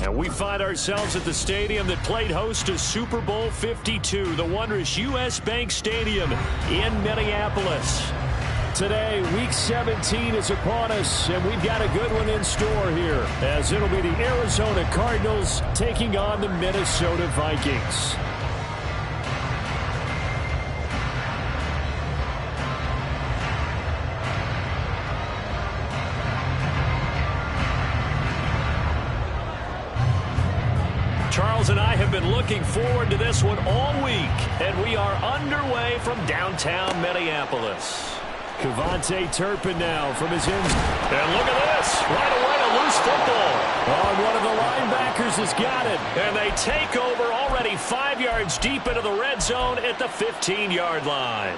And we find ourselves at the stadium that played host to Super Bowl 52, the wondrous U.S. Bank Stadium in Minneapolis. Today, Week 17 is upon us, and we've got a good one in store here, as it'll be the Arizona Cardinals taking on the Minnesota Vikings. Charles and I have been looking forward to this one all week, and we are underway from downtown Minneapolis. Kevontae Turpin now from his ends. And look at this. Right away, a loose football. Oh, one of the linebackers has got it. And they take over already 5 yards deep into the red zone at the 15-yard line.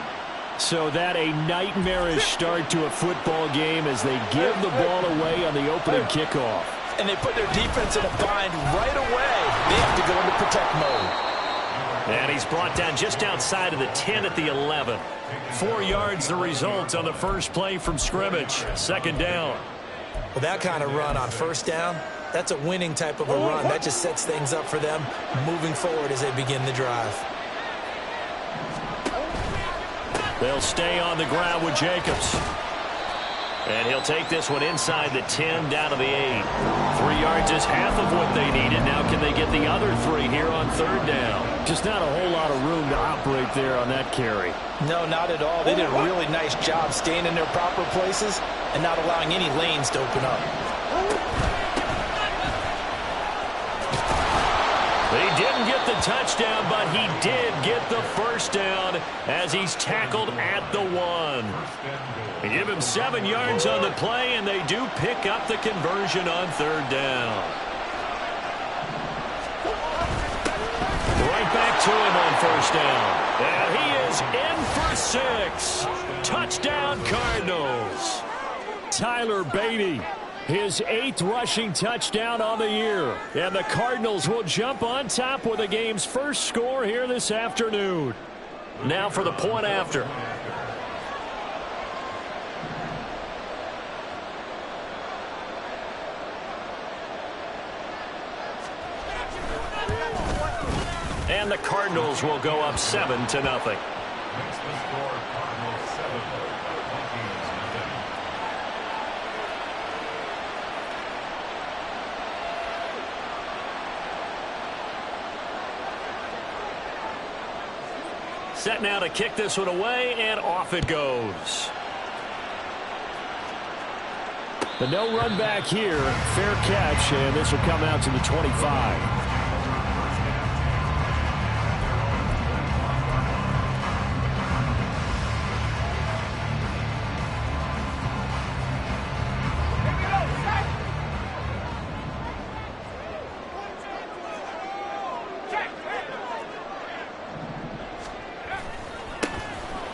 So that a nightmarish start to a football game as they give the ball away on the opening kickoff. And they put their defense in a bind right away. They have to go into protect mode. And he's brought down just outside of the 10 at the 11. 4 yards the result on the first play from scrimmage. Second down. Well, that kind of run on first down, that's a winning type of a run. That just sets things up for them moving forward as they begin the drive. They'll stay on the ground with Jacobs. And he'll take this one inside the 10 down to the 8. 3 yards is half of what they needed. Now can they get the other 3 here on third down? Just not a whole lot of room to operate there on that carry. No, not at all. They did a really nice job staying in their proper places and not allowing any lanes to open up. He didn't get the touchdown, but he did get the first down as he's tackled at the 1. They give him 7 yards on the play, and they do pick up the conversion on third down. Right back to him on first down. And he is in for 6. Touchdown, Cardinals. Tyler Beatty, his 8th rushing touchdown on the year. And the Cardinals will jump on top with the game's first score here this afternoon. Now for the point after. And the Cardinals will go up 7-0. Set now to kick this one away, and off it goes. The no run back here, fair catch, and this will come out to the 25.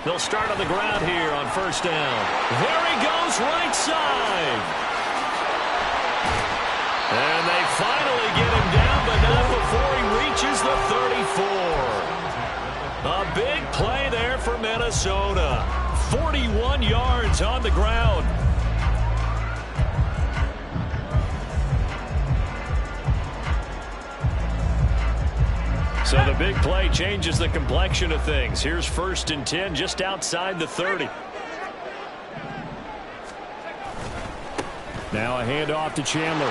They'll start on the ground here on first down. There he goes, right side. And they finally get him down, but not before he reaches the 34. A big play there for Minnesota. 41 yards on the ground. So the big play changes the complexion of things. Here's 1st and 10 just outside the 30. Now a handoff to Chandler.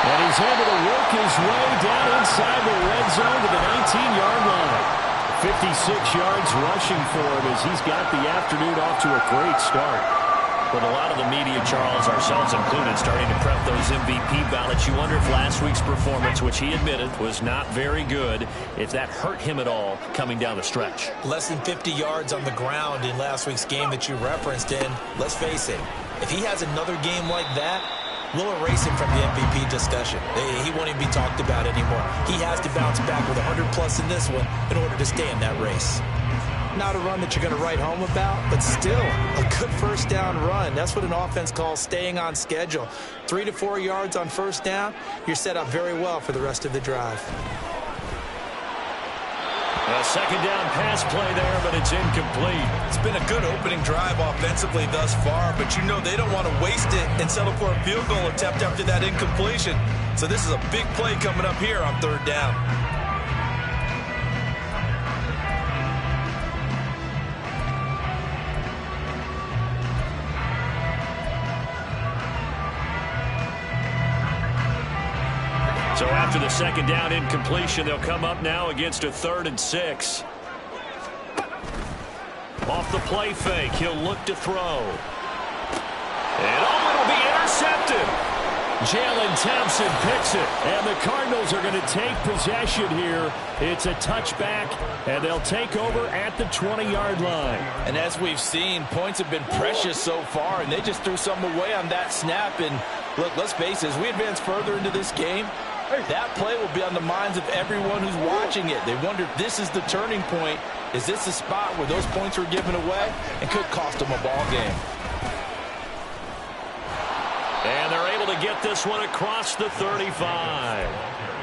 And he's able to work his way down inside the red zone to the 19-yard line. 56 yards rushing for him as he's got the afternoon off to a great start. But a lot of the media, Charles, ourselves included, starting to prep those MVP ballots. You wonder if last week's performance, which he admitted was not very good, if that hurt him at all coming down the stretch. Less than 50 yards on the ground in last week's game that you referenced, and let's face it, if he has another game like that, we'll erase him from the MVP discussion. He won't even be talked about anymore. He has to bounce back with 100+ in this one in order to stay in that race. Not a run that you're going to write home about, but still a good first down run. That's what an offense calls staying on schedule. 3 to 4 yards on first down, you're set up very well for the rest of the drive. A second down pass play there, but it's incomplete. It's been a good opening drive offensively thus far, but you know they don't want to waste it and settle for a field goal attempt after that incompletion. So this is a big play coming up here on third down. So after the second down incompletion, they'll come up now against a 3rd and 6. Off the play fake, he'll look to throw. And it'll be intercepted. Jalen Thompson picks it, and the Cardinals are going to take possession here. It's a touchback, and they'll take over at the 20-yard line. And as we've seen, points have been precious so far, and they just threw something away on that snap. And look, let's face it, as we advance further into this game, that play will be on the minds of everyone who's watching it. They wonder if this is the turning point. Is this the spot where those points were given away and could cost them a ball game? And they're able to get this one across the 35.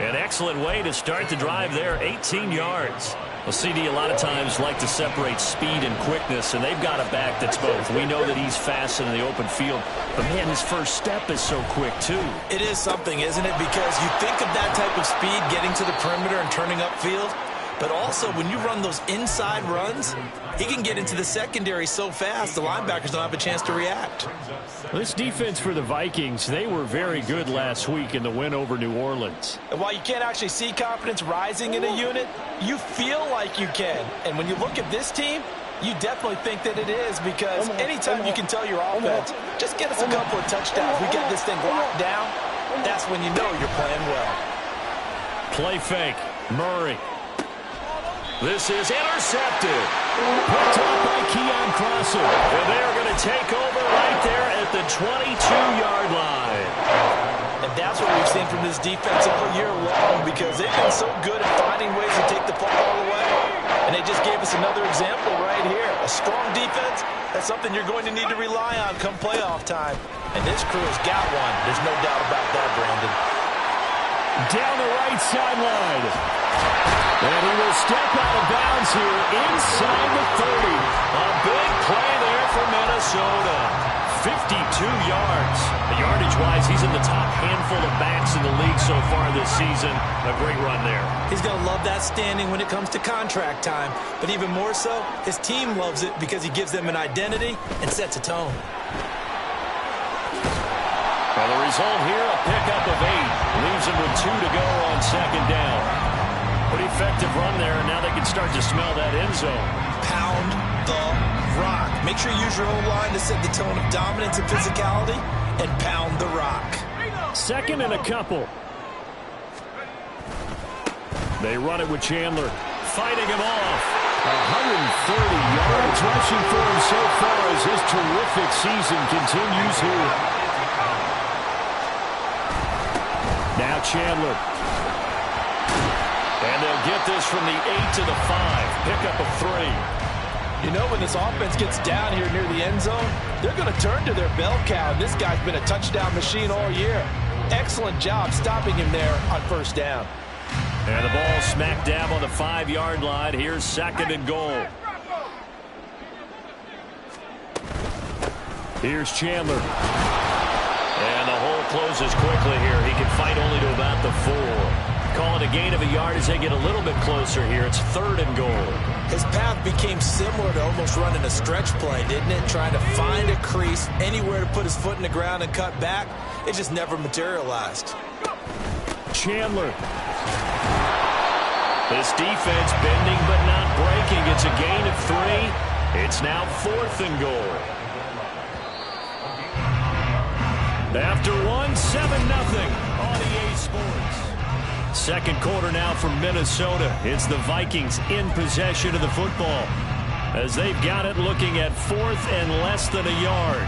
An excellent way to start the drive there, 18 yards. Well, CD a lot of times like to separate speed and quickness, and they've got a back that's both. We know that he's fast in the open field, but, man, his first step is so quick, too. It is something, isn't it? Because you think of that type of speed getting to the perimeter and turning upfield, but also when you run those inside runs, he can get into the secondary so fast the linebackers don't have a chance to react. This defense for the Vikings, they were very good last week in the win over New Orleans. And while you can't actually see confidence rising in a unit, you feel like you can. And when you look at this team, you definitely think that it is, because anytime you can tell your offense, just get us a couple of touchdowns, we get this thing locked down, that's when you know you're playing well. Play fake. Murray. This is intercepted. Picked up by Keon Crossen. And they're going to take over right there at the 22-yard line. And that's what we've seen from this defense all year long, because they've been so good at finding ways to take the football away. And they just gave us another example right here. A strong defense, that's something you're going to need to rely on come playoff time. And this crew has got one. There's no doubt about that, Brandon. Down the right sideline. And he will step out of bounds here inside the 30. A big play there for Minnesota. 52 yards. Yardage-wise, he's in the top handful of backs in the league so far this season. A great run there. He's going to love that standing when it comes to contract time. But even more so, his team loves it because he gives them an identity and sets a tone. Well, the result here, a pickup of 8. Leaves him with 2 to go on second down. Pretty effective run there, and now they can start to smell that end zone. Pound the rock. Make sure you use your own line to set the tone of dominance and physicality, and pound the rock. Second and a couple. They run it with Chandler. Fighting him off. 130 yards rushing for him so far as his terrific season continues here. Now Chandler. And they'll get this from the 8 to the 5. Pickup of 3. You know, when this offense gets down here near the end zone, they're going to turn to their bell cow. This guy's been a touchdown machine all year. Excellent job stopping him there on first down. And the ball smack dab on the 5-yard line. Here's second and goal. Here's Chandler. And the hole closes quickly here. He can fight only to about the 4. Call it a gain of a yard as they get a little bit closer here. It's third and goal. His path became similar to almost running a stretch play, didn't it? Trying to find a crease, anywhere to put his foot in the ground and cut back. It just never materialized. Chandler. This defense bending but not breaking. It's a gain of 3. It's now fourth and goal. After 1, 7-0 on EA Sports. Second quarter now for Minnesota. It's the Vikings in possession of the football as they've got it looking at 4th and less than a yard.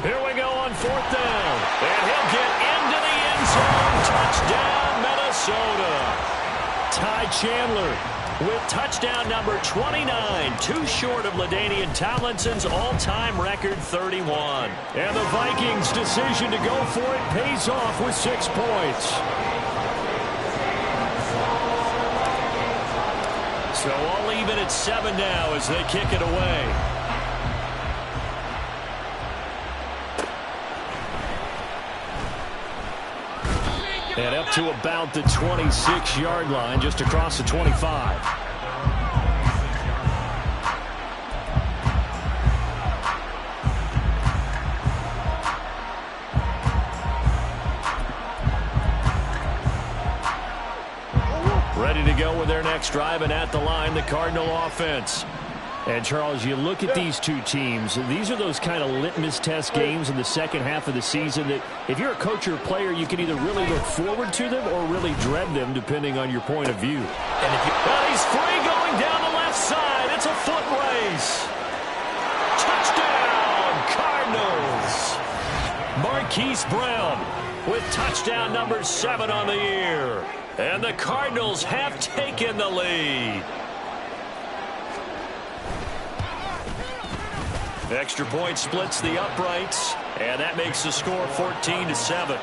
Here we go on 4th down. And he'll get into the end zone. Touchdown, Minnesota. Ty Chandler with touchdown number 29, too short of LaDainian Tomlinson's all-time record 31. And the Vikings' decision to go for it pays off with 6 points. So all even at 7 now as they kick it away. And up to about the 26-yard line, just across the 25. Ready to go with their next drive, and at the line, the Cardinal offense. And, Charles, you look at these two teams, these are those kind of litmus test games in the second half of the season that if you're a coach or a player, you can either really look forward to them or really dread them, depending on your point of view. And he's free going down the left side. It's a foot race. Touchdown, Cardinals. Marquise Brown with touchdown number 7 on the year. And the Cardinals have taken the lead. Extra point splits the uprights, and that makes the score 14-7.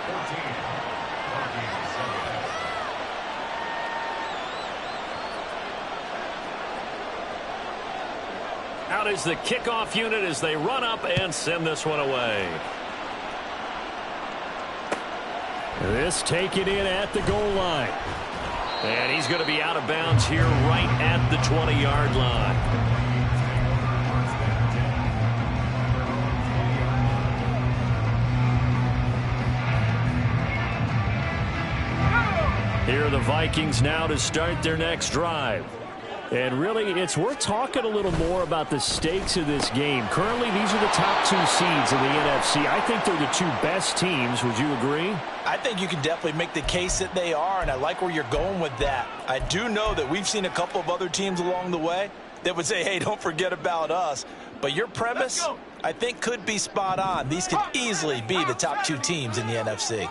Out is the kickoff unit as they run up and send this one away. This taken in at the goal line. And he's going to be out of bounds here right at the 20-yard line. Here are the Vikings now to start their next drive. And really, it's worth talking a little more about the stakes of this game. Currently, these are the top 2 seeds in the NFC. I think they're the 2 best teams. Would you agree? I think you can definitely make the case that they are, and I like where you're going with that. I do know that we've seen a couple of other teams along the way that would say, hey, don't forget about us. But your premise, I think, could be spot on. These could easily be the top 2 teams in the NFC.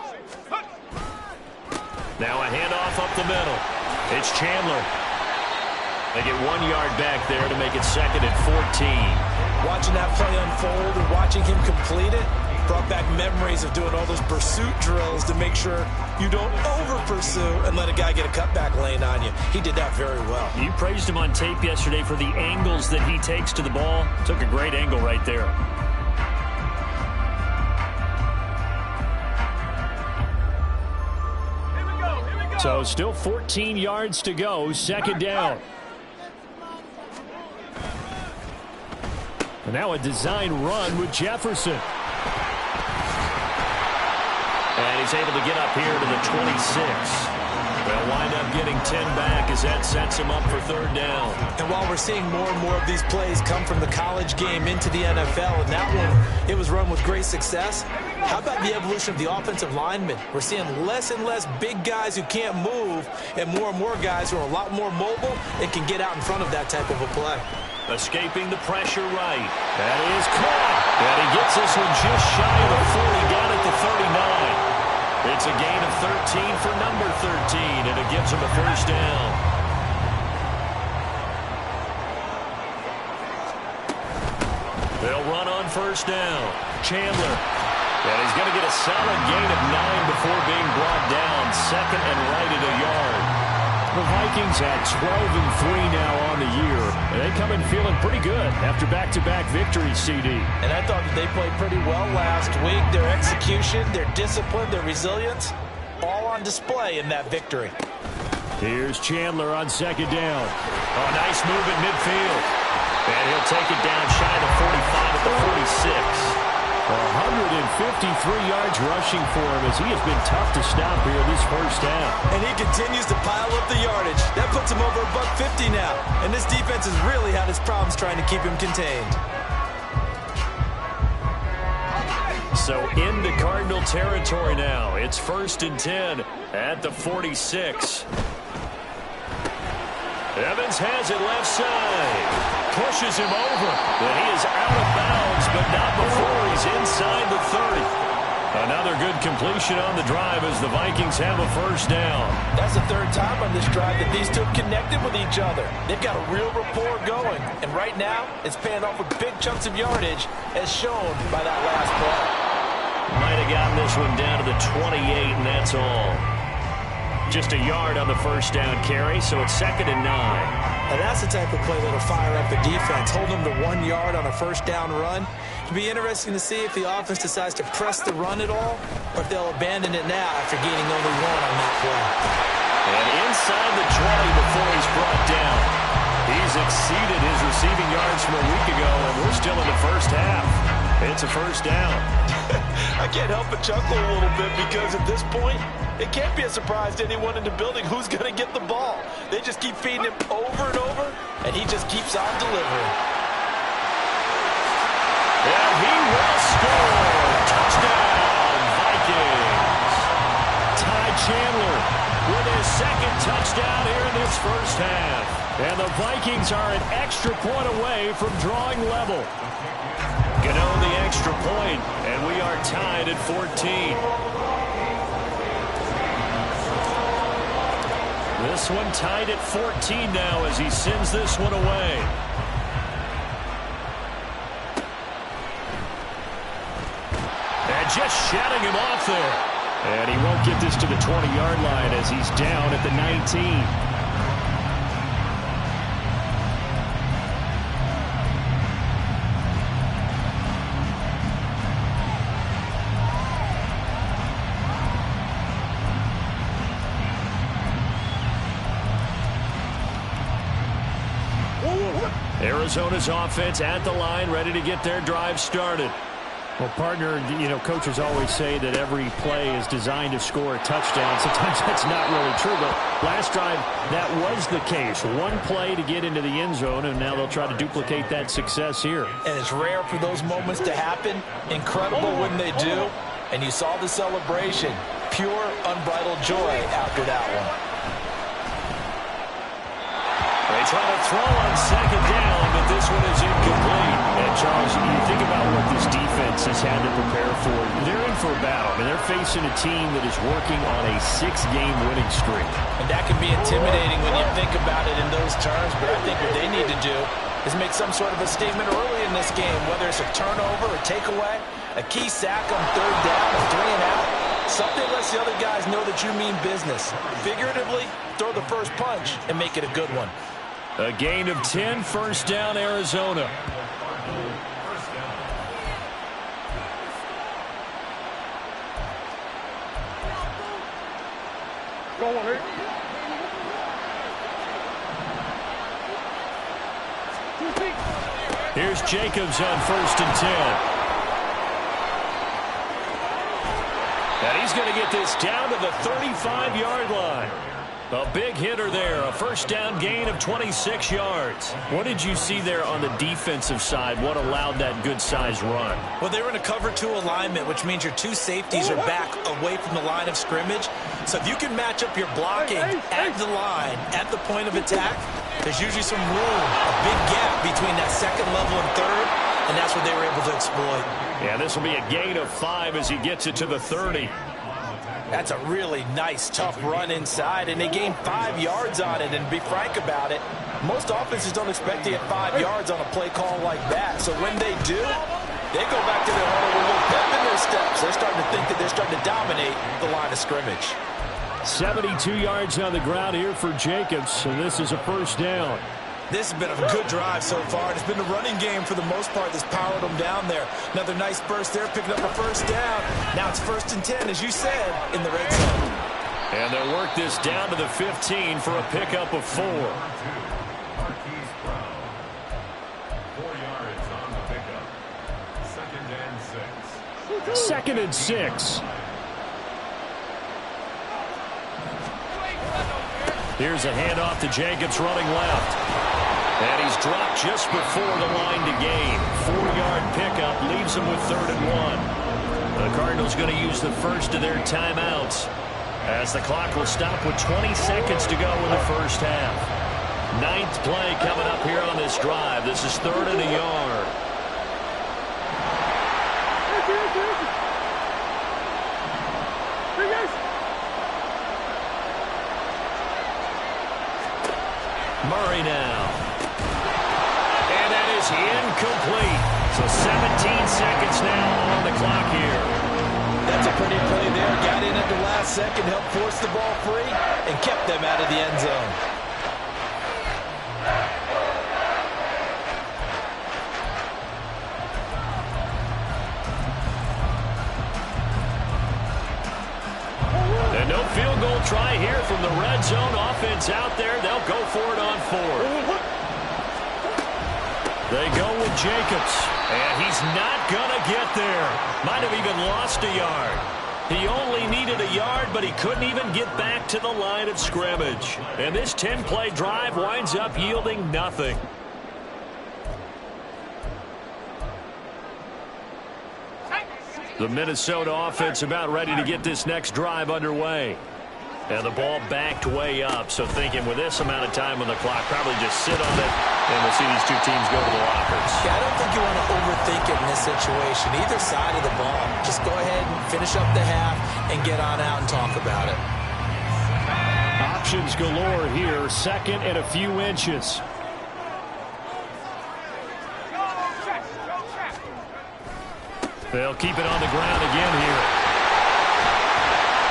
Now a handoff up the middle. It's Chandler. They get 1 yard back there to make it 2nd and 14. Watching that play unfold and watching him complete it brought back memories of doing all those pursuit drills to make sure you don't over-pursue and let a guy get a cutback lane on you. He did that very well. You praised him on tape yesterday for the angles that he takes to the ball. Took a great angle right there. So still 14 yards to go, 2nd down. And now a design run with Jefferson. And he's able to get up here to the 26. They'll wind up getting 10 back as that sets him up for 3rd down. And while we're seeing more and more of these plays come from the college game into the NFL, and that one, it was run with great success, how about the evolution of the offensive linemen? We're seeing less and less big guys who can't move and more guys who are a lot more mobile and can get out in front of that type of a play. Escaping the pressure right. That is caught. And he gets this one just shy of the 40 down at the 39. It's a gain of 13 for number 13, and it gives him a 1st down. They'll run on 1st down. Chandler. And he's going to get a solid gain of 9 before being brought down. 2nd and right at a yard. The Vikings at 12-3 now on the year. And they come in feeling pretty good after back-to-back victories, CD. And I thought that they played pretty well last week. Their execution, their discipline, their resilience, all on display in that victory. Here's Chandler on 2nd down. Oh, nice move at midfield. And he'll take it down shy of the 45 at the 46. 153 yards rushing for him as he has been tough to stop here this 1st half. And he continues to pile up the yardage. That puts him over $150 now. And this defense has really had its problems trying to keep him contained. So into Cardinal territory now. It's 1st and 10 at the 46. Evans has it left side. Pushes him over. But he is out of bounds, but not before he's inside the 30. Another good completion on the drive as the Vikings have a first down. That's the third time on this drive that these two have connected with each other. They've got a real rapport going. And right now, it's paying off with big chunks of yardage, as shown by that last play. Might have gotten this one down to the 28, and that's all. Just a yard on the first down carry, so it's 2nd and 9. And that's the type of play that'll fire up the defense. Hold them to 1 yard on a first down run. It'll be interesting to see if the offense decides to press the run at all, or if they'll abandon it now after gaining only 1 on that play. And inside the 20 before he's brought down. He's exceeded his receiving yards from a week ago, and we're still in the first half. It's a first down. I can't help but chuckle a little bit because at this point, it can't be a surprise to anyone in the building who's going to get the ball. They just keep feeding him over and over, and he just keeps on delivering. And he will score. Touchdown, Vikings. Ty Chandler with his 2nd touchdown here in this first half. And the Vikings are an extra point away from drawing level. Gano the extra point, and we are tied at 14. This one tied at 14 now as he sends this one away. And just shouting him off there. And he won't get this to the 20-yard line as he's down at the 19. Arizona's offense at the line, ready to get their drive started. Well, partner, coaches always say that every play is designed to score a touchdown. Sometimes that's not really true, but last drive, that was the case. 1 play to get into the end zone, and now they'll try to duplicate that success here. And it's rare for those moments to happen. Incredible when they do. And you saw the celebration. Pure, unbridled joy after that one. They try to throw on 2nd down, but this one is incomplete. And, Charles, you think about what this defense has had to prepare for. They're in for a battle. I mean, they're facing a team that is working on a 6-game winning streak. And that can be intimidating when you think about it in those terms, but I think what they need to do is make some sort of a statement early in this game, whether it's a turnover or takeaway, a key sack on 3rd down, a 3 and out. Something lets the other guys know that you mean business. Figuratively, throw the first punch and make it a good one. A gain of 10, first down, Arizona. Here's Jacobs on 1st and 10. And he's going to get this down to the 35-yard line. A big hitter there, a first down gain of 26 yards. What did you see there on the defensive side? What allowed that good-sized run? Well, they were in a cover 2 alignment, which means your 2 safeties are back away from the line of scrimmage. So if you can match up your blocking at the line, at the point of attack, there's usually some room, a big gap between that 2nd level and 3rd, and that's what they were able to exploit. Yeah, this will be a gain of 5 as he gets it to the 30. That's a really nice, tough run inside, and they gained 5 yards on it. And to be frank about it, most offenses don't expect to get 5 yards on a play call like that. So when they do, they go back to their huddle with a little pep in their steps. They're starting to think that they're starting to dominate the line of scrimmage. 72 yards on the ground here for Jacobs, and this is a first down. This has been a good drive so far. It's been the running game for the most part that's powered them down there. Another nice burst there, picking up a first down. Now it's 1st and 10, as you said, in the red zone. And they'll work this down to the 15 for a pickup of 4. 4 yards on the pickup. 2nd and 6. 2nd and 6. Here's a handoff to Jacobs running left. And he's dropped just before the line to gain. 4-yard pickup leaves him with 3rd and 1. The Cardinals going to use the first of their timeouts as the clock will stop with 20 seconds to go in the first half. 9th play coming up here on this drive. This is 3rd and a yard. Murray now. And that is incomplete. So 17 seconds now on the clock here. That's a pretty play there. Got in at the last second, helped force the ball free, and kept them out of the end zone. And no field goal try here from the red zone. Offense out there. They'll go for it on 4. They go with Jacobs. And he's not going to get there. Might have even lost a yard. He only needed a yard, but he couldn't even get back to the line of scrimmage. And this 10-play drive winds up yielding nothing. The Minnesota offense about ready to get this next drive underway. And the ball backed way up, so thinking with this amount of time on the clock, probably just sit on it, and we'll see these two teams go to the lockers. Yeah, I don't think you want to overthink it in this situation. Either side of the ball. Just go ahead and finish up the half and get on out and talk about it. Options galore here, second and a few inches. They'll keep it on the ground again here.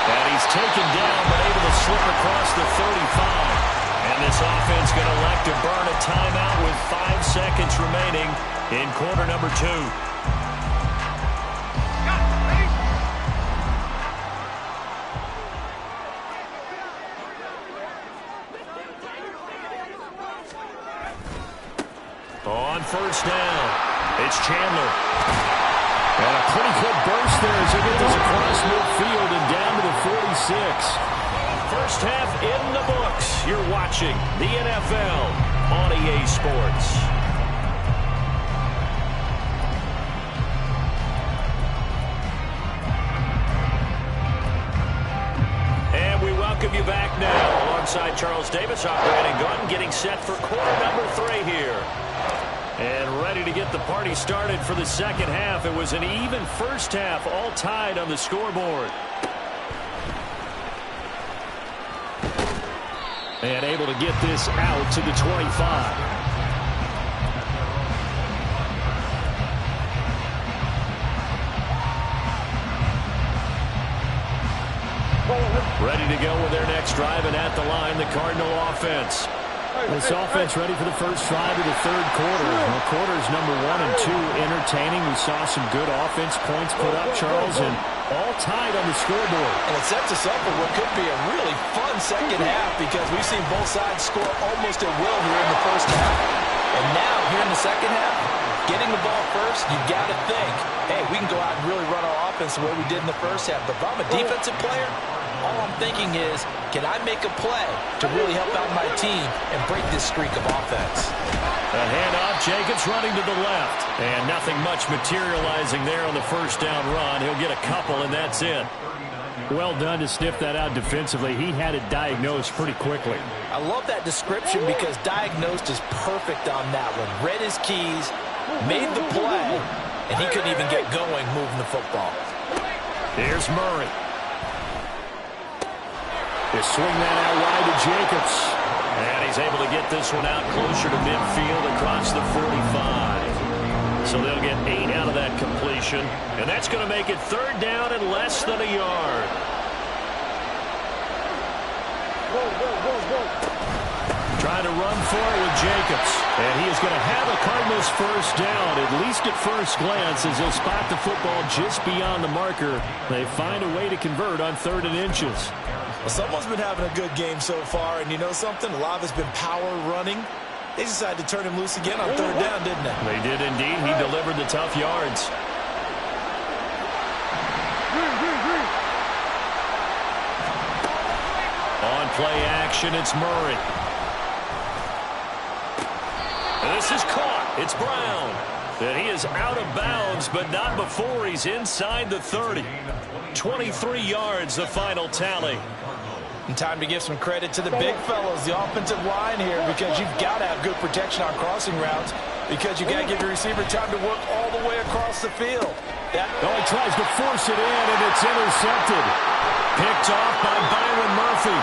And he's taken down, but able to slip across the 35. And this offense going to elect to burn a timeout with 5 seconds remaining in quarter number 2. On first down, it's Chandler. And a pretty good burst there as they get this across midfield and down to the 46. First half in the books. You're watching the NFL on EA Sports. And we welcome you back now alongside Charles Davis, operating gun, getting set for quarter number 3 here. And ready to get the party started for the second half. It was an even first half, all tied on the scoreboard. And able to get this out to the 25. Ready to go with their next drive, and at the line, the Cardinal offense. This offense ready for the first drive of the third quarter. Well, quarters number 1 and 2 entertaining. We saw some good offense points put up, Charles, and all tied on the scoreboard. And it sets us up for what could be a really fun second half because we've seen both sides score almost at will here in the first half. And now, here in the second half, getting the ball first, you got to think, hey, we can go out and really run our offense the way we did in the first half. But if I'm a defensive player, all I'm thinking is, can I make a play to really help out my team and break this streak of offense? A handoff, Jacobs running to the left. And nothing much materializing there on the first down run. He'll get a couple, and that's it. Well done to sniff that out defensively. He had it diagnosed pretty quickly. I love that description because diagnosed is perfect on that one. Read his keys, made the play, and he couldn't even get going moving the football. Here's Murray. They swing that out wide to Jacobs. And he's able to get this one out closer to midfield across the 45. So they'll get 8 out of that completion. And that's going to make it third down and less than a yard. Trying to run for it with Jacobs. And he is going to have a Cardinals first down, at least at first glance, as they'll spot the football just beyond the marker. They find a way to convert on 3rd and inches. Well, someone's been having a good game so far, and you know something? A lot of it's been power running. They decided to turn him loose again on 3rd down, didn't they? They did indeed. He delivered the tough yards. On play action, it's Murray. And this is caught. It's Brown. And he is out of bounds, but not before he's inside the 30. 23 yards, the final tally. And time to give some credit to the big fellows, the offensive line here, because you've got to have good protection on crossing routes because you've got to give your receiver time to work all the way across the field. He tries to force it in, and it's intercepted. Picked off by Byron Murphy.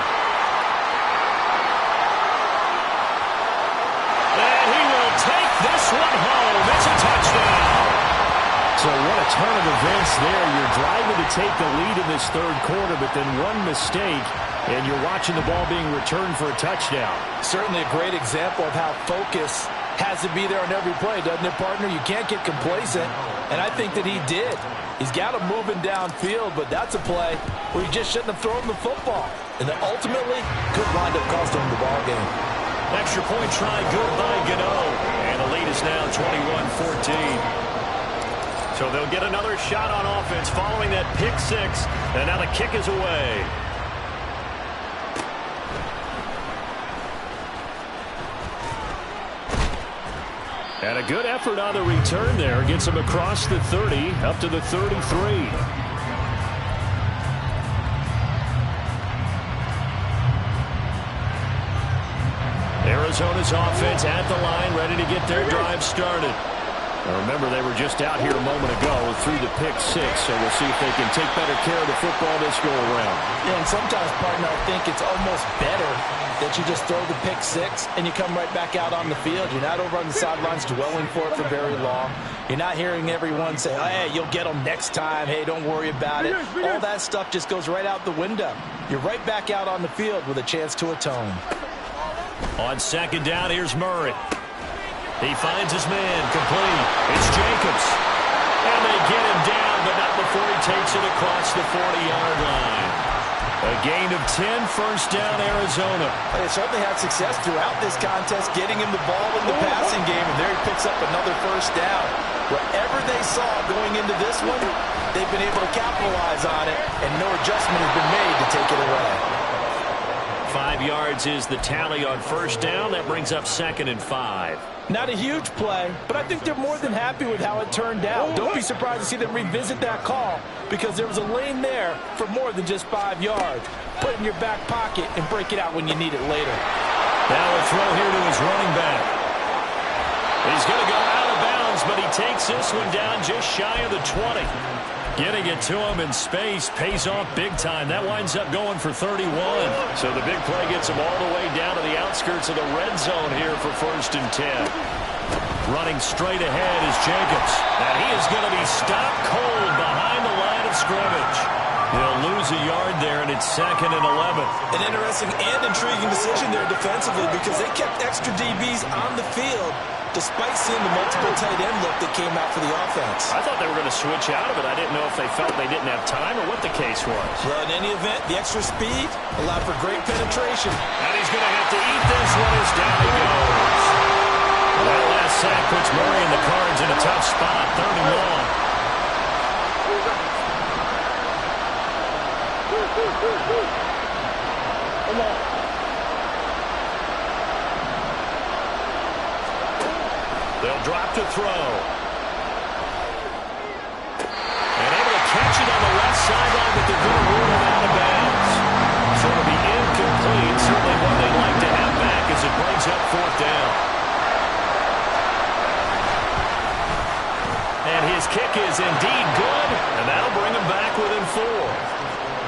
So what a turn of events there. You're driving to take the lead in this third quarter, but then one mistake, and you're watching the ball being returned for a touchdown. Certainly a great example of how focus has to be there on every play, doesn't it, partner? You can't get complacent, and I think that he did. He's got him moving downfield, but that's a play where he just shouldn't have thrown the football. And then ultimately could wind up costing him the ball game. Extra point try good by Gano. And the lead is now 21-14. So they'll get another shot on offense following that pick six. And now the kick is away. And a good effort on the return there. Gets him across the 30 up to the 33. Arizona's offense at the line, ready to get their drive started. Now remember, they were just out here a moment ago through the pick six, so we'll see if they can take better care of the football this go-around. Yeah, and sometimes, partner, I think it's almost better that you just throw the pick six and you come right back out on the field. You're not over on the sidelines dwelling for it for very long. You're not hearing everyone say, oh, hey, you'll get them next time. Hey, don't worry about it. All that stuff just goes right out the window. You're right back out on the field with a chance to atone. On second down, here's Murray. He finds his man, complete. It's Jacobs. And they get him down, but not before he takes it across the 40-yard line. A gain of 10, first down, Arizona. They certainly had success throughout this contest, getting him the ball in the passing game, and there he picks up another first down. Whatever they saw going into this one, they've been able to capitalize on it, and no adjustment has been made to take it away. 5 yards is the tally on first down. That brings up 2nd and 5. Not a huge play, but I think they're more than happy with how it turned out. Don't be surprised to see them revisit that call because there was a lane there for more than just 5 yards. Put it in your back pocket and break it out when you need it later. Now a throw here to his running back. He's going to go out of bounds, but he takes this one down just shy of the 20. Getting it to him in space pays off big time. That winds up going for 31. So the big play gets him all the way down to the outskirts of the red zone here for 1st and 10. Running straight ahead is Jacobs. And he is going to be stopped cold behind the line of scrimmage. He'll lose a yard there, and it's 2nd and 11. An interesting and intriguing decision there defensively because they kept extra DBs on the field despite seeing the multiple tight end look that came out for the offense. I thought they were going to switch out of it. I didn't know if they felt they didn't have time or what the case was. Well, in any event, the extra speed allowed for great penetration. And he's going to have to eat this one as down he goes. That last sack puts Murray and the Cards in a tough spot, 3rd and long. They'll drop to throw. And able to catch it on the left sideline, but they're going to rule him out of bounds. So it'll be incomplete. Certainly one they'd like to have back as it brings up 4th down. And his kick is indeed good, and that'll bring him back within 4.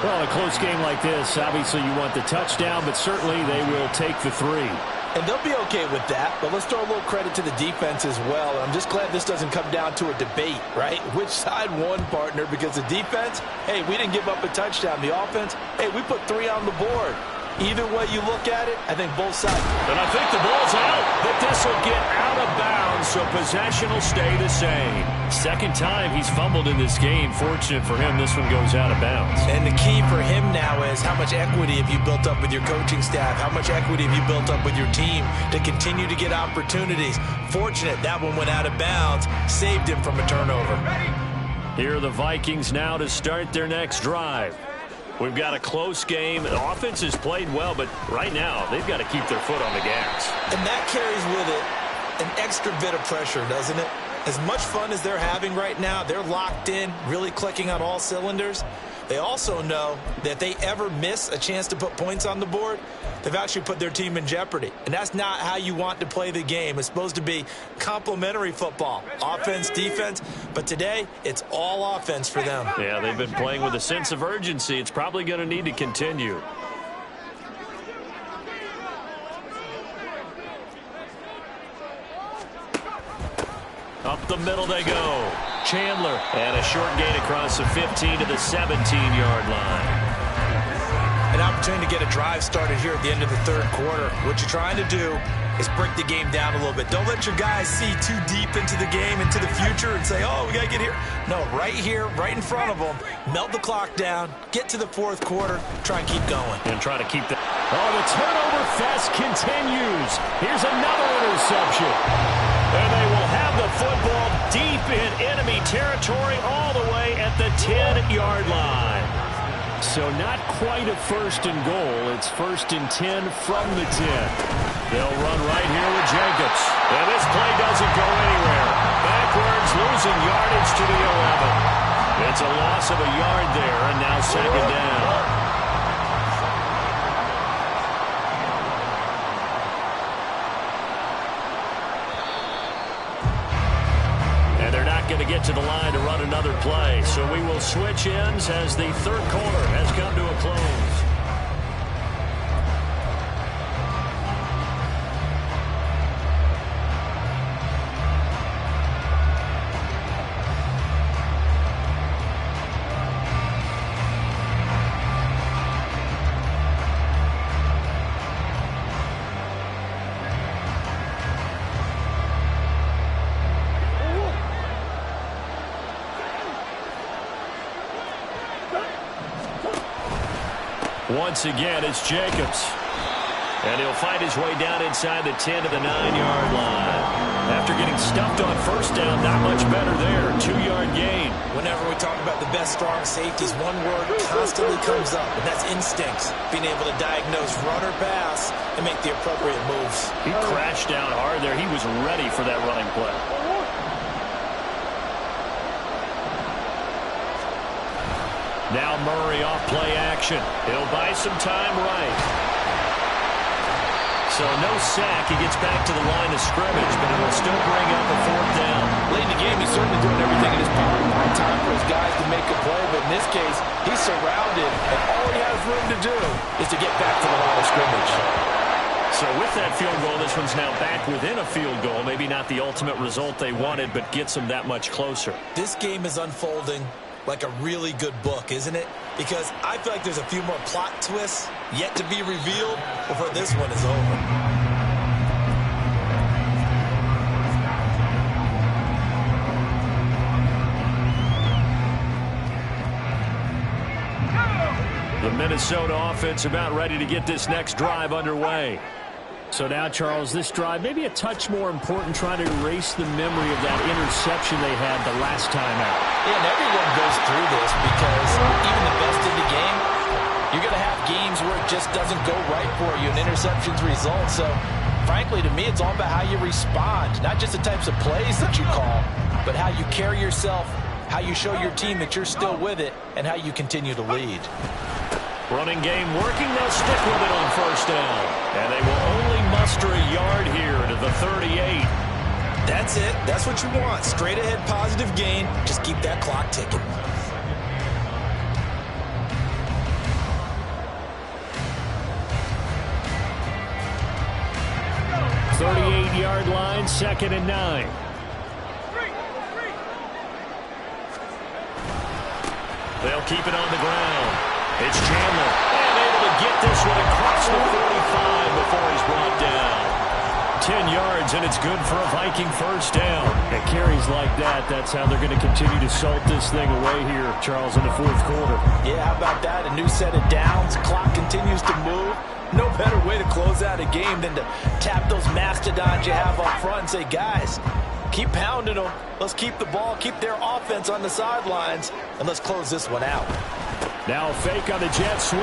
Well, a close game like this, obviously you want the touchdown, but certainly they will take the 3. And they'll be okay with that, but let's throw a little credit to the defense as well. And I'm just glad this doesn't come down to a debate, right? Which side won, partner? Because the defense, hey, we didn't give up a touchdown. The offense, hey, we put 3 on the board. Either way you look at it, I think both sides. And I think the ball's out, but this will get out of bounds, so possession will stay the same. 2nd time he's fumbled in this game. Fortunate for him, this one goes out of bounds. And the key for him now is how much equity have you built up with your coaching staff? How much equity have you built up with your team to continue to get opportunities? Fortunate that one went out of bounds, saved him from a turnover. Here are the Vikings now to start their next drive. We've got a close game. The offense has played well, but right now they've got to keep their foot on the gas. And that carries with it an extra bit of pressure, doesn't it? As much fun as they're having right now, they're locked in, really clicking on all cylinders. They also know that if they ever miss a chance to put points on the board, they've actually put their team in jeopardy. And that's not how you want to play the game. It's supposed to be complementary football, offense, defense. But today, it's all offense for them. Yeah, they've been playing with a sense of urgency. It's probably going to need to continue. Up the middle they go. Chandler. And a short gain across the 15 to the 17-yard line. An opportunity to get a drive started here at the end of the third quarter. What you're trying to do is break the game down a little bit. Don't let your guys see too deep into the game, into the future, and say, oh, we got to get here. No, right here, right in front of them. Melt the clock down, get to the fourth quarter, try and keep going. And try to keep the... Oh, the turnover fest continues. Here's another interception. And they will have the football deep in enemy territory all the way at the 10-yard line. So not quite a first and goal. It's first and 10 from the 10. They'll run right here with Jacobs. And this play doesn't go anywhere. Backwards, losing yardage to the 11. It's a loss of a yard there, and now second down. Going to get to the line to run another play. So we will switch ends as the third quarter has come to a close. Once again, it's Jacobs. And he'll find his way down inside the 10 to the 9-yard line. After getting stuffed on first down, not much better there. 2-yard gain. Whenever we talk about the best strong safeties, one word constantly comes up, and that's instincts. Being able to diagnose run or pass and make the appropriate moves. He crashed down hard there. He was ready for that running play. Now Murray off play action. He'll buy some time right. So no sack. He gets back to the line of scrimmage, but it will still bring up a fourth down. Late in the game, he's certainly doing everything in his power to find time for his guys to make a play. But in this case, he's surrounded, and all he has room to do is to get back to the line of scrimmage. So with that field goal, this one's now back within a field goal. Maybe not the ultimate result they wanted, but gets them that much closer. This game is unfolding like a really good book, isn't it? Because I feel like there's a few more plot twists yet to be revealed before this one is over. The Minnesota offense about ready to get this next drive underway. So now, Charles, this drive maybe a touch more important, trying to erase the memory of that interception they had the last time out. Yeah, and everyone goes through this because even the best in the game, you're going to have games where it just doesn't go right for you, and interceptions result. So, frankly, to me, it's all about how you respond, not just the types of plays that you call, but how you carry yourself, how you show your team that you're still with it, and how you continue to lead. Running game working. They'll stick with it on first down. And they will only muster a yard here to the 38. That's it. That's what you want. Straight ahead positive gain. Just keep that clock ticking. .38-yard line, 2nd and 9. They'll keep it on the ground. It's Chandler, and able to get this one across the 45 before he's brought down. 10 yards, and it's good for a Viking first down. And carries like that, that's how they're going to continue to salt this thing away here, Charles, in the fourth quarter. Yeah, how about that? A new set of downs. Clock continues to move. No better way to close out a game than to tap those mastodons you have up front and say, guys, keep pounding them. Let's keep the ball, keep their offense on the sidelines, and let's close this one out. Now a fake on the jet sweep,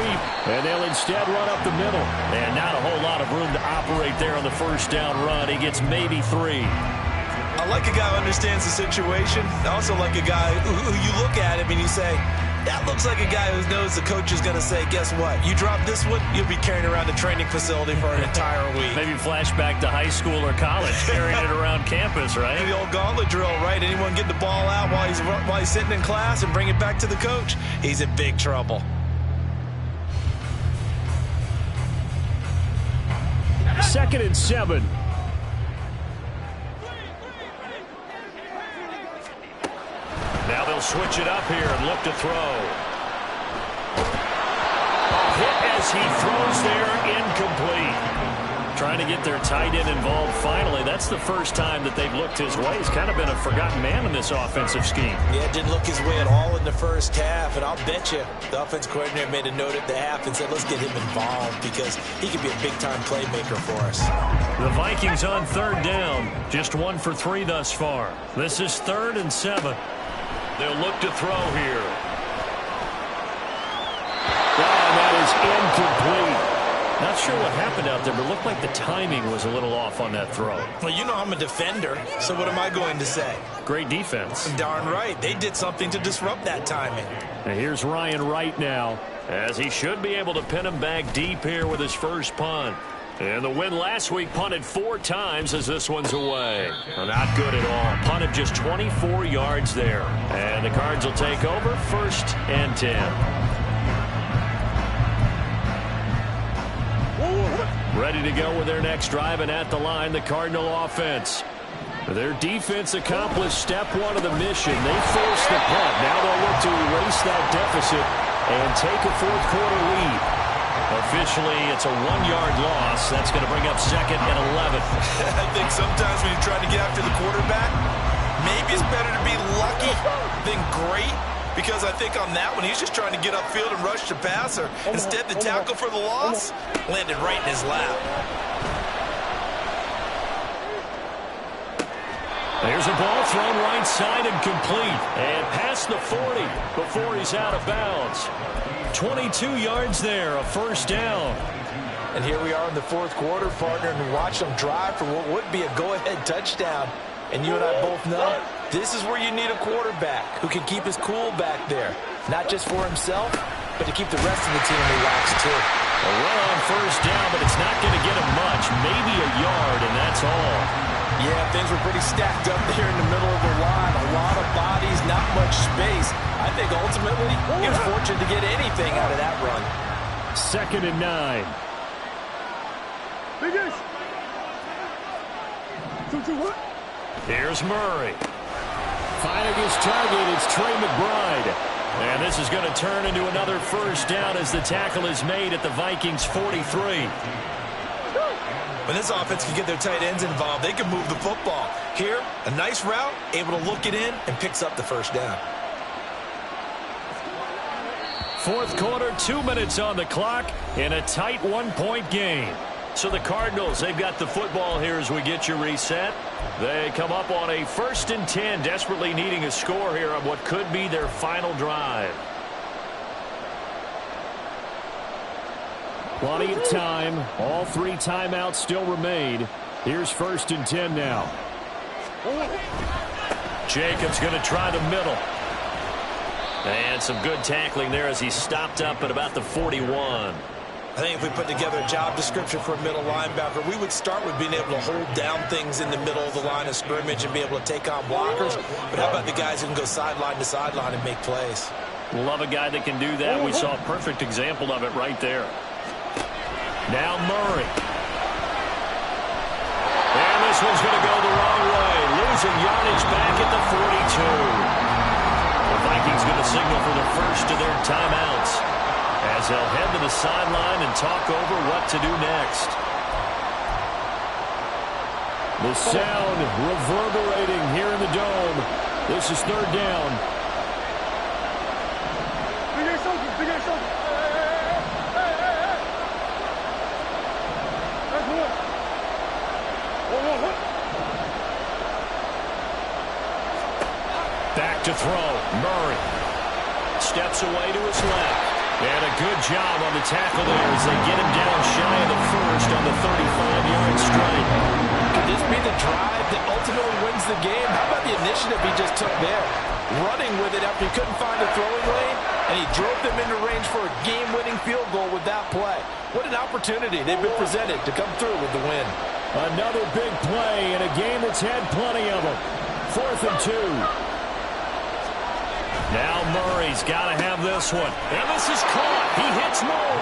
and they'll instead run up the middle. And not a whole lot of room to operate there on the first down run. He gets maybe 3. I like a guy who understands the situation. I also like a guy who you look at him and you say, that looks like a guy who knows the coach is going to say, guess what? You drop this one, you'll be carrying around the training facility for an entire week. Maybe flashback to high school or college, carrying it around campus, right? The old gauntlet drill, right? Anyone get the ball out while he's sitting in class and bring it back to the coach? He's in big trouble. Second and 7. switch it up here and look to throw. A hit as he throws there, incomplete. Trying to get their tight end involved finally. That's the first time that they've looked his way. He's kind of been a forgotten man in this offensive scheme. Yeah, didn't look his way at all in the first half. And I'll bet you the offensive coordinator made a note at the half and said, let's get him involved because he could be a big-time playmaker for us. The Vikings on third down. Just 1 for 3 thus far. This is 3rd and 7. They'll look to throw here. And that is incomplete. Not sure what happened out there, but it looked like the timing was a little off on that throw. Well, you know I'm a defender, so what am I going to say? Great defense. Darn right. They did something to disrupt that timing. And here's Ryan Wright now, as he should be able to pin him back deep here with his first punt. And the win last week punted 4 times as this one's away. Well, not good at all. Punted just 24 yards there. And the Cards will take over 1st and 10. Ready to go with their next drive, and at the line, the Cardinal offense. Their defense accomplished step 1 of the mission. They forced the punt. Now they'll look to erase that deficit and take a 4th quarter lead. Officially, it's a 1-yard loss. That's going to bring up 2nd and 11. I think sometimes when you're trying to get after the quarterback, maybe it's better to be lucky than great. Because I think on that one, he's just trying to get upfield and rush the passer. Instead, the tackle for the loss landed right in his lap. There's a ball thrown right side and complete. And past the 40 before he's out of bounds. 22 yards there, a 1st down. And here we are in the 4th quarter, partner, and watch them drive for what would be a go-ahead touchdown. And you and I both know this is where you need a quarterback who can keep his cool back there. Not just for himself, but to keep the rest of the team relaxed too. Well on 1st down, but it's not going to get him much. Maybe a yard, and that's all. Yeah, things were pretty stacked up there in the middle of the line. A lot of bodies, not much space. I think ultimately he was fortunate to get anything out of that run. 2nd and 9. Here's Murray. Finding his target, it's Trey McBride. And this is going to turn into another 1st down as the tackle is made at the Vikings 43. When this offense can get their tight ends involved, they can move the football. Here, a nice route, able to look it in, and picks up the 1st down. 4th quarter, 2 minutes on the clock in a tight 1-point game. So the Cardinals, they've got the football here as we get you reset. They come up on a 1st and 10, desperately needing a score here on what could be their final drive. Plenty of time. All 3 timeouts still remain. Here's 1st and 10 now. Jacobs going to try the middle. And some good tackling there as he stopped up at about the 41. I think if we put together a job description for a middle linebacker, we would start with being able to hold down things in the middle of the line of scrimmage and be able to take on blockers. But how about the guys who can go sideline to sideline and make plays? Love a guy that can do that. We saw a perfect example of it right there. Now Murray. And this one's going to go the wrong way. Losing yardage back at the 42. The Vikings going to signal for the first of their timeouts as they'll head to the sideline and talk over what to do next. The sound reverberating here in the dome. This is 3rd down. Back to throw. Murray steps away to his left. And a good job on the tackle there as they get him down shy of the 1st on the 35-yard strike. Could this be the drive that ultimately wins the game? How about the initiative he just took there? Running with it after he couldn't find a throwing lane, and he drove them into range for a game-winning field goal with that play. What an opportunity they've been presented to come through with the win. Another big play in a game that's had plenty of them. 4th and 2. Now Murray's got to have this one. And this is caught. He hits more.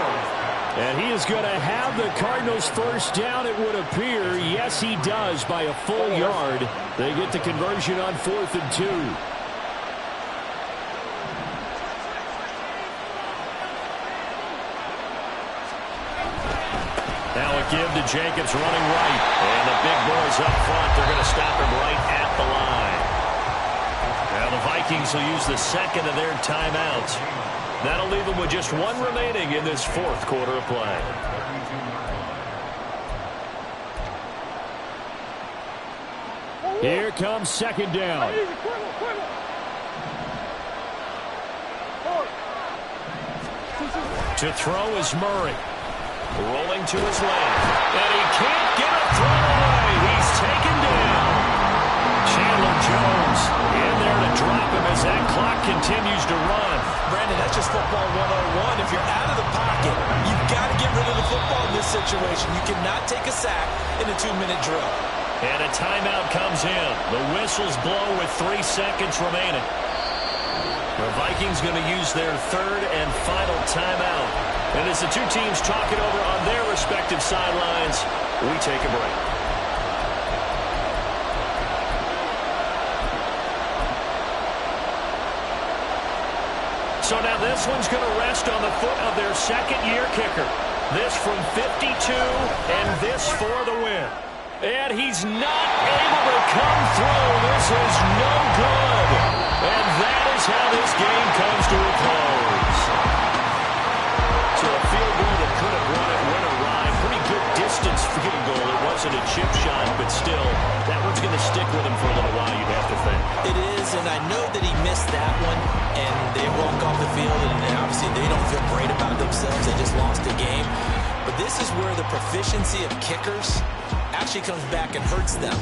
And he is going to have the Cardinals' 1st down, it would appear. Yes, he does by a full yard. They get the conversion on 4th and 2. give to Jacobs running right. And the big boys up front, they're going to stop him right at the line. Now the Vikings will use the second of their timeouts. That'll leave them with just one remaining in this fourth quarter of play. Here comes second down. To throw is Murray. Rolling to his left. And he can't get a throw away. He's taken down. Chandler Jones in there to drop him as that clock continues to run. Brandon, that's just football 101. If you're out of the pocket, you've got to get rid of the football in this situation. You cannot take a sack in a 2-minute drill. And a timeout comes in. The whistles blow with 3 seconds remaining. The Vikings going to use their third and final timeout. And as the two teams talk it over on their respective sidelines, we take a break. So now this one's going to rest on the foot of their second-year kicker. This from 52, and this for the win. And he's not able to come through. This is no good. And that is how this game comes to a close. So a field goal that could have won it went awry. Pretty good distance field goal. It wasn't a chip shot, but still, that one's going to stick with him for a little while, you'd have to think. It is, and I know that he missed that one, and they walk off the field, and obviously they don't feel great about themselves. They just lost the game. But this is where the proficiency of kickers actually comes back and hurts them.